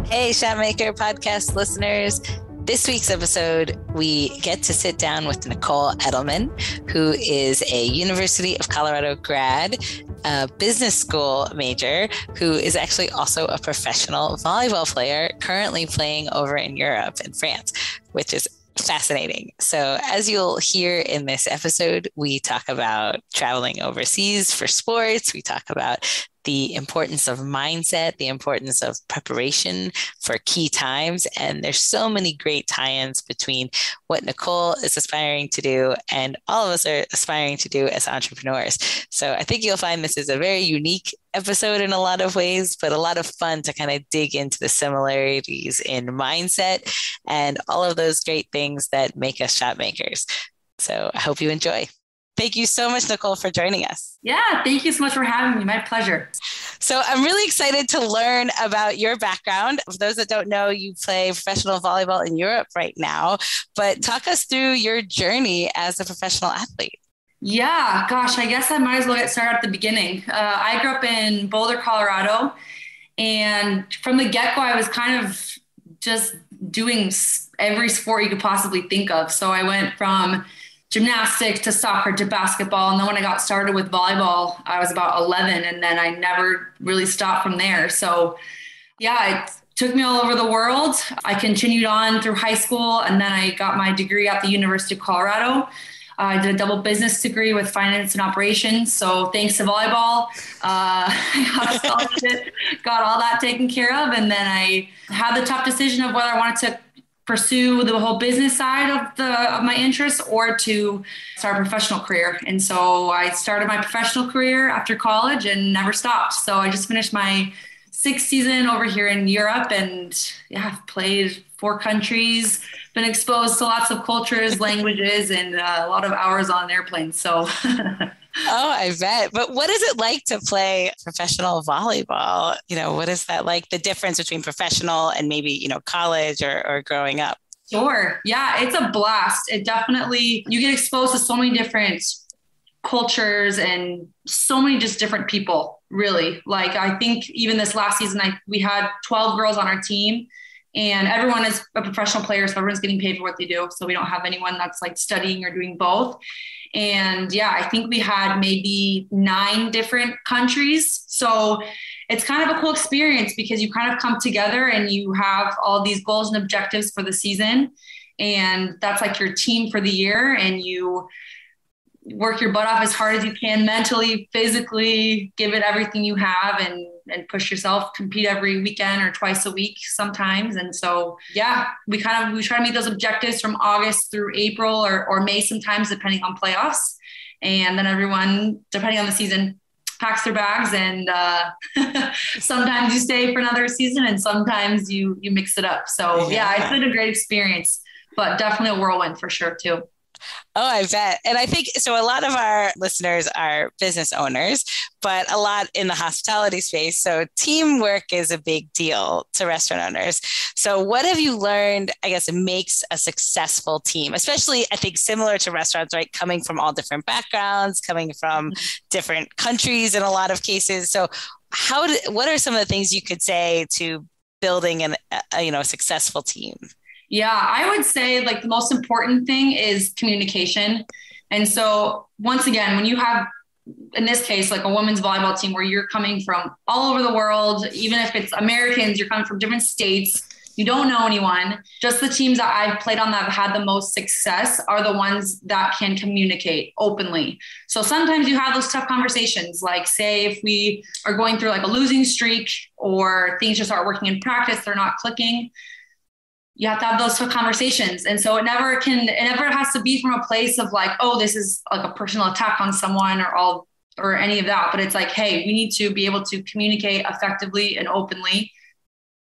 Hey, Shotmaker podcast listeners. This week's episode, we get to sit down with Nicole Edelman, who is a University of Colorado grad, a business school major, who is actually also a professional volleyball player, currently playing over in Europe and France, which is fascinating. So as you'll hear in this episode, we talk about traveling overseas for sports. We talk about the importance of mindset, the importance of preparation for key times. And there's so many great tie-ins between what Nicole is aspiring to do and all of us are aspiring to do as entrepreneurs. So I think you'll find this is a very unique episode in a lot of ways, but a lot of fun to kind of dig into the similarities in mindset and all of those great things that make us shot makers. So I hope you enjoy. Thank you so much, Nicole, for joining us. Yeah, thank you so much for having me. My pleasure. So I'm really excited to learn about your background. For those that don't know, you play professional volleyball in Europe right now, but talk us through your journey as a professional athlete. Yeah, gosh, I guess I might as well get started at the beginning. I grew up in Boulder, Colorado, and from the get-go, I was kind of just doing every sport you could possibly think of. So I went from gymnastics to soccer to basketball. And then when I got started with volleyball, I was about 11 and then I never really stopped from there. So yeah, it took me all over the world. I continued on through high school and then I got my degree at the University of Colorado. I did a double business degree with finance and operations. So thanks to volleyball, I got a scholarship, got all that taken care of. And then I had the tough decision of whether I wanted to pursue the whole business side of my interests or to start a professional career. And so I started my professional career after college and never stopped. So I just finished my 6th season over here in Europe and yeah, I've played 4 countries, been exposed to lots of cultures, languages, and a lot of hours on an airplane. So Oh, I bet. But what is it like to play professional volleyball? What is that like? The difference between professional and maybe, college or growing up? Sure. Yeah, it's a blast. It definitely, you get exposed to so many different cultures and so many just different people, really. Like, I think even this last season, we had 12 girls on our team. And everyone is a professional player, so everyone's getting paid for what they do. So we don't have anyone that's like studying or doing both. And yeah, I think we had maybe 9 different countries. So it's kind of a cool experience because you kind of come together and you have all these goals and objectives for the season. And that's like your team for the year. And you work your butt off as hard as you can mentally, physically, give it everything you have and push yourself, compete every weekend or twice a week sometimes. And so, yeah, we try to meet those objectives from August through April or May sometimes, depending on playoffs. And then everyone, depending on the season, packs their bags and sometimes you stay for another season and sometimes you mix it up. So yeah, it's been a great experience, but definitely a whirlwind for sure too. Oh, I bet. And I think so. A lot of our listeners are business owners, but a lot in the hospitality space. So teamwork is a big deal to restaurant owners. So what have you learned, I guess, makes a successful team, especially I think similar to restaurants, right? Coming from all different backgrounds, coming from different countries in a lot of cases. So what are some of the things you could say to building a successful team? Yeah, I would say like the most important thing is communication. And so once again, when you have, in this case, like a women's volleyball team where you're coming from all over the world, even if it's Americans, you're coming from different states, you don't know anyone, just the teams that I've played on that have had the most success are the ones that can communicate openly. So sometimes you have those tough conversations, like say if we are going through like a losing streak or things just aren't working in practice, they're not clicking. You have to have those conversations. And so it never has to be from a place of like, oh, this is like a personal attack on someone or any of that. But it's like, hey, we need to be able to communicate effectively and openly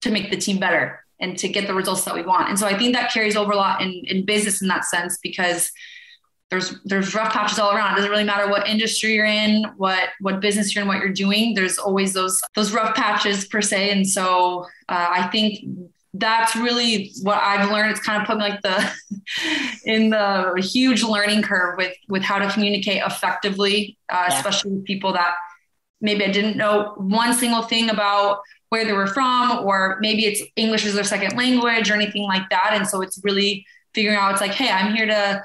to make the team better and to get the results that we want. And so I think that carries over a lot in business in that sense, because there's rough patches all around. It doesn't really matter what industry you're in, what business you're in, what you're doing. There's always those rough patches per se. And so I think that's really what I've learned. It's kind of put me like in the huge learning curve with how to communicate effectively, especially with people that maybe I didn't know one single thing about where they were from, or maybe it's English as their second language or anything like that. And so it's really figuring out, it's like, hey, I'm here to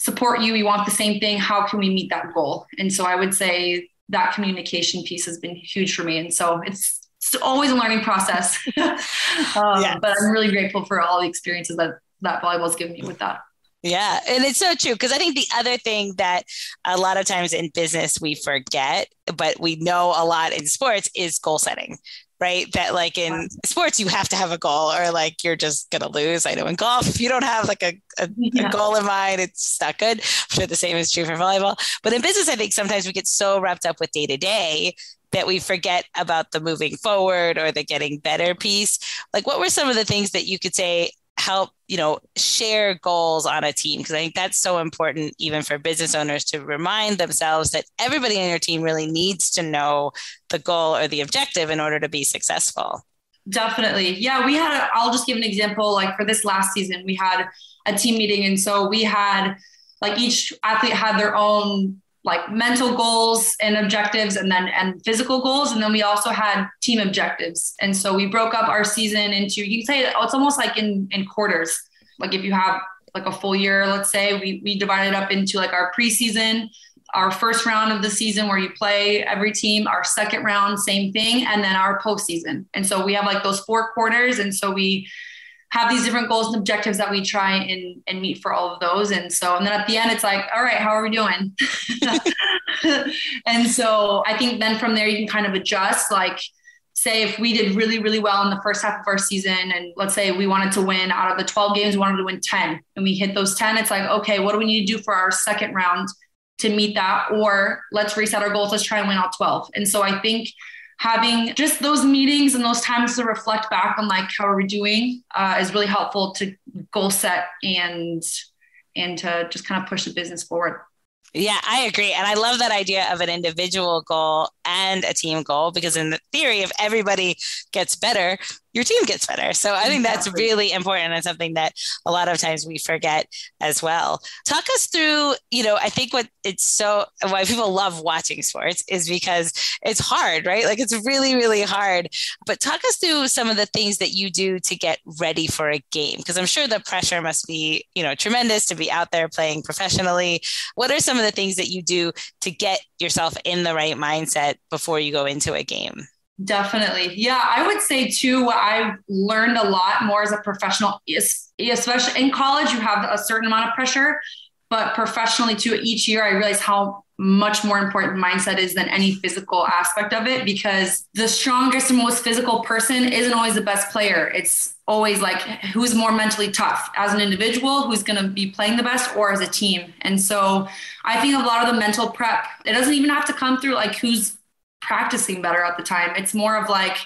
support you. We want the same thing. How can we meet that goal? And so I would say that communication piece has been huge for me. And so it's always a learning process. Yes. But I'm really grateful for all the experiences that volleyball's given me with that. Yeah. And it's so true. Because I think the other thing that a lot of times in business we forget, but we know a lot in sports, is goal setting. Right. That like in sports, you have to have a goal or like you're just going to lose. I know in golf, if you don't have like a goal in mind, it's not good. I'm sure the same is true for volleyball. But in business, I think sometimes we get so wrapped up with day to day that we forget about the moving forward or the getting better piece. Like, what were some of the things that you could say help, share goals on a team? Because I think that's so important, even for business owners, to remind themselves that everybody on your team really needs to know the goal or the objective in order to be successful. Definitely. Yeah, I'll just give an example. Like for this last season, we had a team meeting. And so we had like each athlete had their own like mental goals and objectives and physical goals. And then we also had team objectives. And so we broke up our season into, you can say it's almost like in quarters. Like if you have like a full year, let's say we divided up into like our preseason, our first round of the season where you play every team, our second round, same thing. And then our postseason. And so we have like those 4 quarters. And so we have these different goals and objectives that we try and meet for all of those. And then at the end, it's like, all right, how are we doing? And so I think then from there, you can kind of adjust, like say if we did really, really well in the first half of our season, and let's say we wanted to win out of the 12 games, we wanted to win 10 and we hit those 10. It's like, okay, what do we need to do for our second round to meet that? Or let's reset our goals. Let's try and win all 12. And so I think having just those meetings and those times to reflect back on like, how are we doing is really helpful to goal set and to just kind of push the business forward. Yeah, I agree. And I love that idea of an individual goal and a team goal, because in the theory, if everybody gets better, your team gets better. So I think that's really important and something that a lot of times we forget as well. Talk us through, I think why people love watching sports is because it's hard, right? Like it's really, really hard. But talk us through some of the things that you do to get ready for a game, because I'm sure the pressure must be, tremendous to be out there playing professionally. What are some of the things that you do to get yourself in the right mindset before you go into a game? Definitely. Yeah, I would say too, what I've learned a lot more as a professional is, especially in college, you have a certain amount of pressure, but professionally too, each year I realize how much more important mindset is than any physical aspect of it, because the strongest and most physical person isn't always the best player. It's always like who's more mentally tough as an individual, who's going to be playing the best, or as a team. And so I think a lot of the mental prep, it doesn't even have to come through like who's practicing better at the time. It's more of like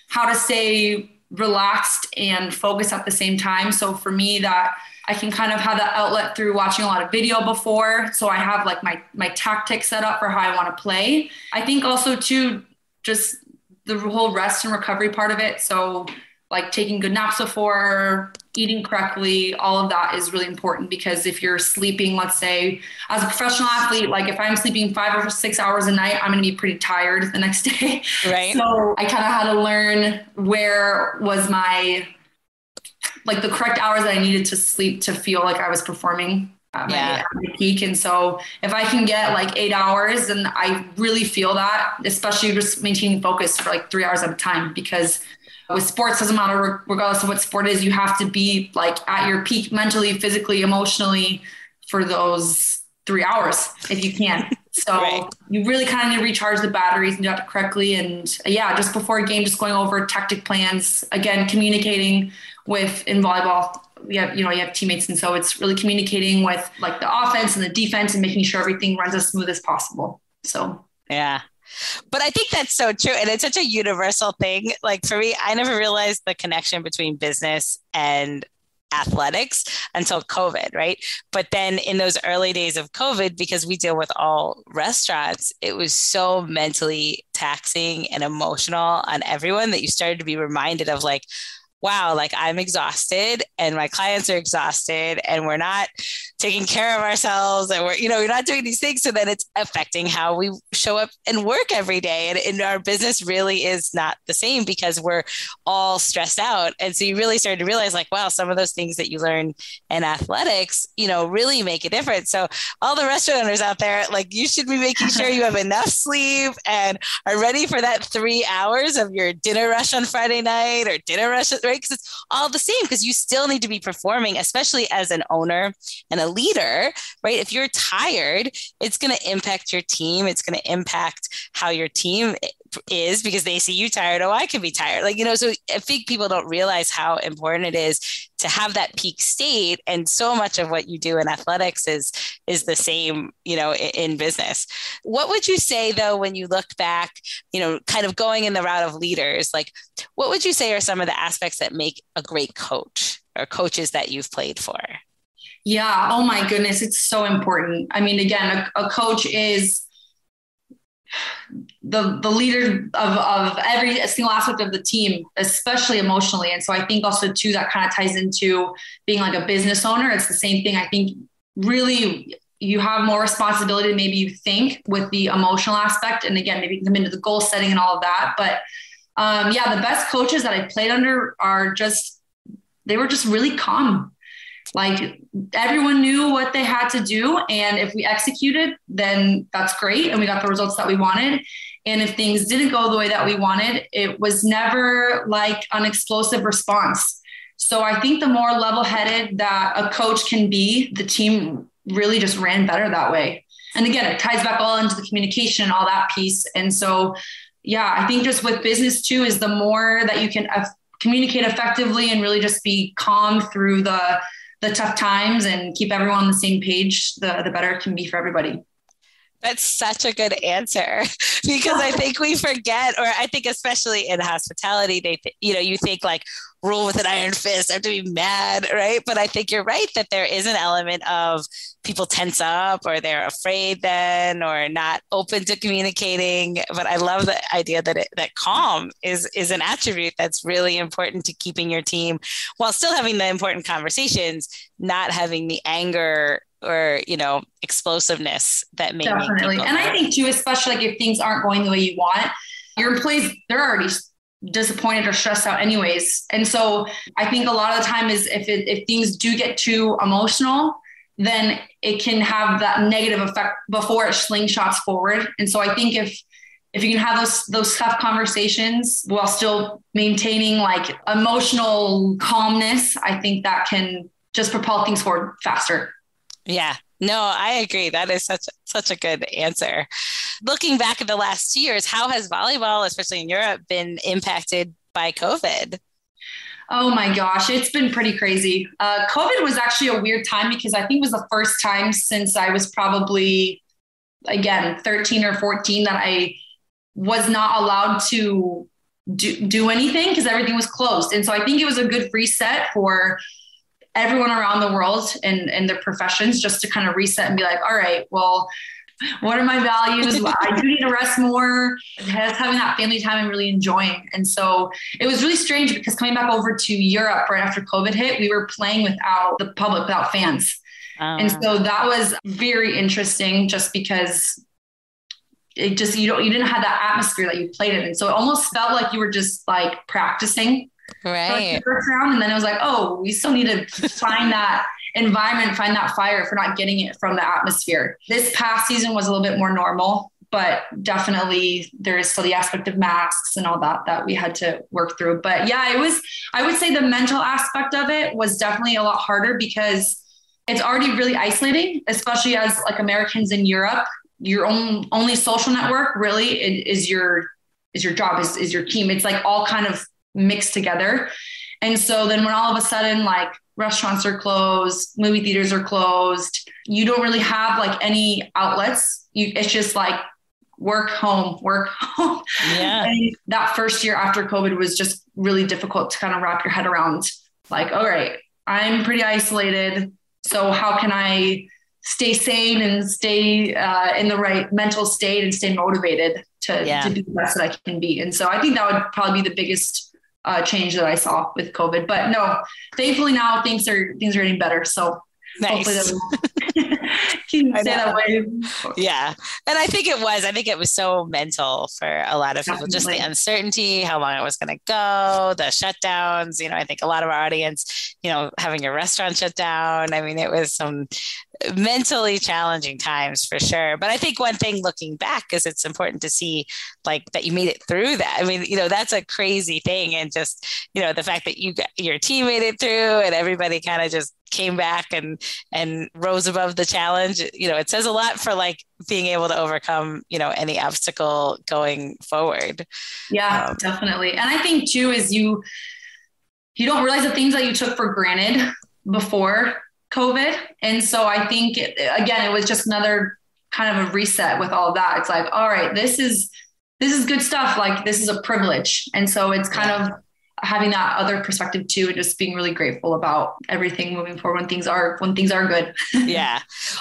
how to stay relaxed and focused at the same time. So for me, that I can kind of have that outlet through watching a lot of video before. So I have like my tactics set up for how I want to play. I think also too, just the whole rest and recovery part of it. So like taking good naps before, eating correctly, all of that is really important, because if you're sleeping, let's say as a professional athlete, like if I'm sleeping 5 or 6 hours a night, I'm going to be pretty tired the next day. Right. So I kind of had to learn where was like the correct hours that I needed to sleep to feel like I was performing at my peak. And so if I can get like 8 hours, and I really feel that, especially just maintaining focus for like 3 hours at a time, because with sports, doesn't matter regardless of what sport is, you have to be like at your peak mentally, physically, emotionally for those 3 hours if you can. So you really kind of need to recharge the batteries and do that correctly. And just before a game, just going over tactic plans, again, communicating in volleyball, you have teammates. And so it's really communicating with like the offense and the defense and making sure everything runs as smooth as possible. So, yeah. But I think that's so true. And it's such a universal thing. Like for me, I never realized the connection between business and athletics until COVID, right? But then in those early days of COVID, because we deal with all restaurants, it was so mentally taxing and emotional on everyone that you started to be reminded of like, wow, like I'm exhausted and my clients are exhausted and we're not taking care of ourselves and we're not doing these things. So then it's affecting how we show up and work every day. And our business really is not the same because we're all stressed out. And so you really started to realize like, wow, some of those things that you learn in athletics, really make a difference. So all the restaurant owners out there, like you should be making sure you have enough sleep and are ready for that 3 hours of your dinner rush on Friday night or dinner rush, right? Because it's all the same because you still need to be performing, especially as an owner and a leader, right? If you're tired, it's going to impact your team. It's going to impact how your team is because they see you tired. Oh, I can be tired. So I think people don't realize how important it is to have that peak state. And so much of what you do in athletics is the same, in business. What would you say though, when you look back, kind of going in the route of leaders, like what would you say are some of the aspects that make a great coach or coaches that you've played for? Yeah. Oh my goodness. It's so important. I mean, again, a coach is the leader of every single aspect of the team, especially emotionally. And so I think also too, that kind of ties into being like a business owner. It's the same thing. I think really you have more responsibility than maybe you think with the emotional aspect. And again, maybe come into the goal setting and all of that. But the best coaches that I played under they were just really calm. Like everyone knew what they had to do. And if we executed, then that's great. And we got the results that we wanted. And if things didn't go the way that we wanted, it was never like an explosive response. So I think the more level-headed that a coach can be, the team really just ran better that way. And again, it ties back all into the communication and all that piece. And so, I think just with business too, is the more that you can communicate effectively and really just be calm through the tough times and keep everyone on the same page, the better it can be for everybody. That's such a good answer because I think we forget, or I think especially in hospitality, you think like rule with an iron fist, I have to be mad, right? But I think you're right that there is an element of people tense up or they're afraid then or not open to communicating. But I love the idea that calm is an attribute that's really important to keeping your team while still having the important conversations, not having the anger or, explosiveness that may definitely. And I think too, especially like if things aren't going the way you want, your employees, they're already disappointed or stressed out anyways. And so I think a lot of the time is if things do get too emotional, then it can have that negative effect before it slingshots forward. And so I think if you can have those tough conversations while still maintaining like emotional calmness, I think that can just propel things forward faster. Yeah, no, I agree. That is such a good answer. Looking back at the last 2 years, how has volleyball, especially in Europe, been impacted by COVID? Oh my gosh, it's been pretty crazy. COVID was actually a weird time because I think it was the first time since I was probably, again, 13 or 14 that I was not allowed to do anything because everything was closed. And so I think it was a good reset for everyone around the world and their professions just to kind of reset and be like, all right, well, what are my values? I do need to rest more. Having that family time and really enjoying. And so it was really strange because coming back over to Europe right after COVID hit, we were playing without the public, without fans. And so that was very interesting just because it just, you didn't have that atmosphere that you played in. And so it almost felt like you were just like practicing. Right. First round, and then it was like, oh, we still need to find that environment, find that fire if we're not getting it from the atmosphere. This past season was a little bit more normal, but definitely there is still the aspect of masks and all that we had to work through. But yeah, I would say the mental aspect of it was definitely a lot harder because it's already really isolating, especially as like Americans in Europe. Your only social network really is your job, is your team. It's like all kind of mixed together. And so then when all of a sudden, like restaurants are closed, movie theaters are closed, you don't really have like any outlets. It's just like work, home. Yeah. And that first year after COVID was just really difficult to kind of wrap your head around like, all right, I'm pretty isolated. So how can I stay sane and stay in the right mental state and stay motivated to do the best that I can be? And so I think that would probably be the biggest change that I saw with COVID. But no, thankfully now things are getting better. So nice. Hopefully can stay that way. Yeah. And I think it was so mental for a lot of people, just the uncertainty, how long it was going to go, the shutdowns, I think a lot of our audience, having a restaurant shut down. I mean, it was some mentally challenging times for sure. But I think one thing looking back is it's important to see like that you made it through that. I mean, that's a crazy thing. And just, the fact that your team made it through and everybody kind of just came back and rose above the challenge. It says a lot for like being able to overcome, any obstacle going forward. Yeah, definitely. And I think too, is you don't realize the things that you took for granted before COVID. And so I think it was just another kind of a reset with all of that. It's like, all right, this is good stuff. Like this is a privilege. And so it's kind of having that other perspective too, and just being really grateful about everything moving forward when things are good. Yeah,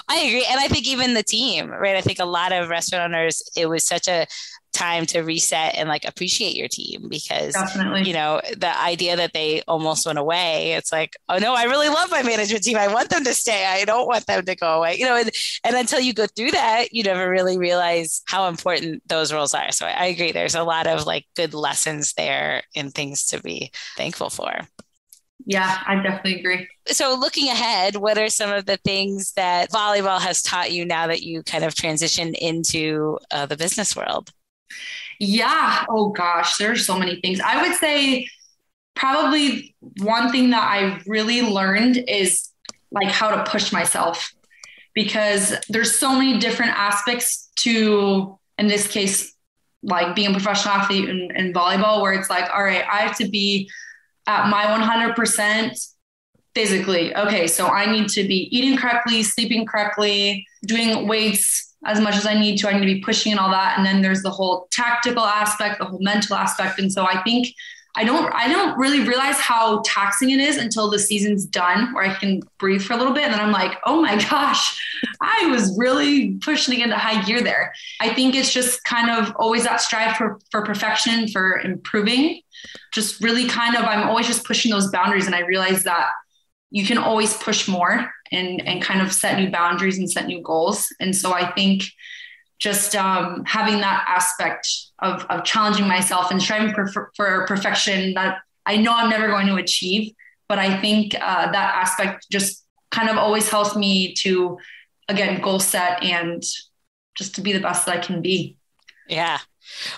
I agree. And I think even the team, right? I think a lot of restaurant owners, it was such a time to reset and like appreciate your team because, definitely. The idea that they almost went away, it's like, oh no, I really love my management team. I want them to stay. I don't want them to go away, and until you go through that, you never really realize how important those roles are. So I agree. There's a lot of like good lessons there and things to be thankful for. Yeah, I definitely agree. So looking ahead, what are some of the things that volleyball has taught you now that you kind of transitioned into the business world? Yeah. Oh gosh, there's so many things. I would say probably one thing that I really learned is like how to push myself, because there's so many different aspects to, in this case, like being a professional athlete in volleyball, where it's like, all right, I have to be at my 100% physically. Okay. So I need to be eating correctly, sleeping correctly, doing weights as much as I need to be pushing and all that. And then there's the whole tactical aspect, the whole mental aspect. And so I think I don't really realize how taxing it is until the season's done, where I can breathe for a little bit. And then I'm like, oh my gosh, I was really pushing into high gear there. I think it's just kind of always that strive for perfection, for improving, just really kind of, I'm always just pushing those boundaries. And I realize that you can always push more and kind of set new boundaries and set new goals. And so I think just having that aspect of challenging myself and striving for perfection that I know I'm never going to achieve. But I think that aspect just kind of always helps me to, again, goal set and just to be the best that I can be. Yeah.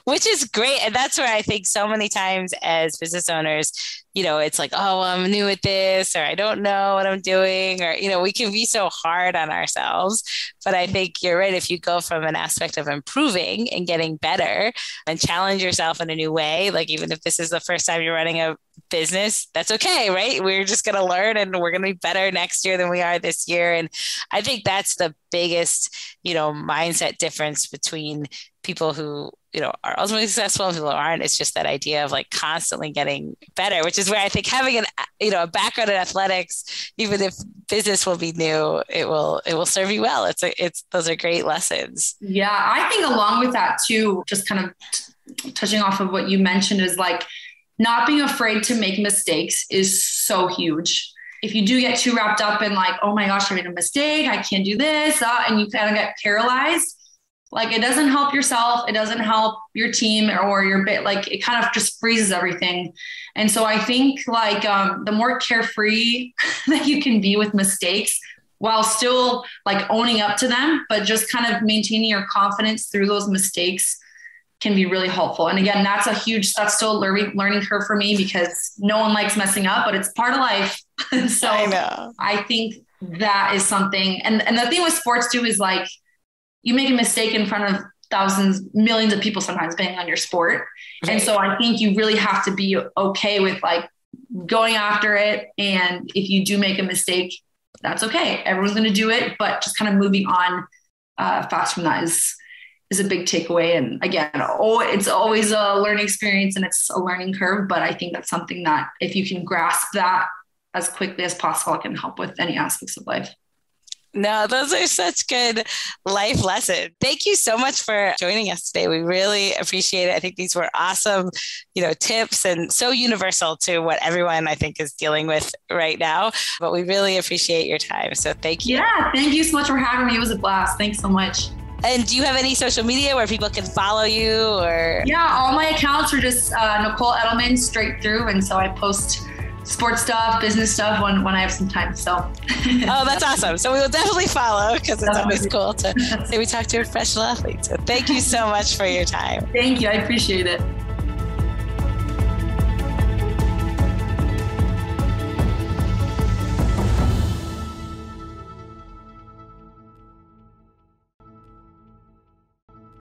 Which is great. And that's where I think so many times as business owners, it's like, oh, I'm new at this, or I don't know what I'm doing, or, we can be so hard on ourselves. But I think you're right. If you go from an aspect of improving and getting better and challenge yourself in a new way, like even if this is the first time you're running a business, that's okay, right? We're just going to learn and we're going to be better next year than we are this year. And I think that's the biggest, mindset difference between people who, are ultimately successful and people who aren't. It's just that idea of like constantly getting better, which is where I think having a background in athletics, even if business will be new, it will serve you well. Those are great lessons. Yeah. I think along with that too, just kind of touching off of what you mentioned, is like not being afraid to make mistakes is so huge. If you do get too wrapped up in like, oh my gosh, I made a mistake, I can't do this, and you kind of get paralyzed, like it doesn't help yourself. It doesn't help your team or your bit. Like it kind of just freezes everything. And so I think like the more carefree that you can be with mistakes while still like owning up to them, but just kind of maintaining your confidence through those mistakes can be really helpful. And again, that's still a learning curve for me, because no one likes messing up, but it's part of life. So I think that is something. And the thing with sports too is like, you make a mistake in front of thousands, millions of people sometimes, depending on your sport. Right. And so I think you really have to be okay with like going after it. And if you do make a mistake, that's okay. Everyone's going to do it, but just kind of moving on fast from that is a big takeaway. And again, it's always a learning experience and it's a learning curve, but I think that's something that if you can grasp that as quickly as possible, it can help with any aspects of life. No, those are such good life lessons. Thank you so much for joining us today. We really appreciate it. I think these were awesome, tips and so universal to what everyone I think is dealing with right now. But we really appreciate your time. So thank you. Yeah, thank you so much for having me. It was a blast. Thanks so much. And do you have any social media where people can follow you or? Yeah, all my accounts are just Nicole Edelman straight through. And so I post sports stuff, business stuff when I have some time. So. Oh, that's awesome. So we will definitely follow because it's always cool to say we talk to a professional athlete. So thank you so much for your time. Thank you. I appreciate it.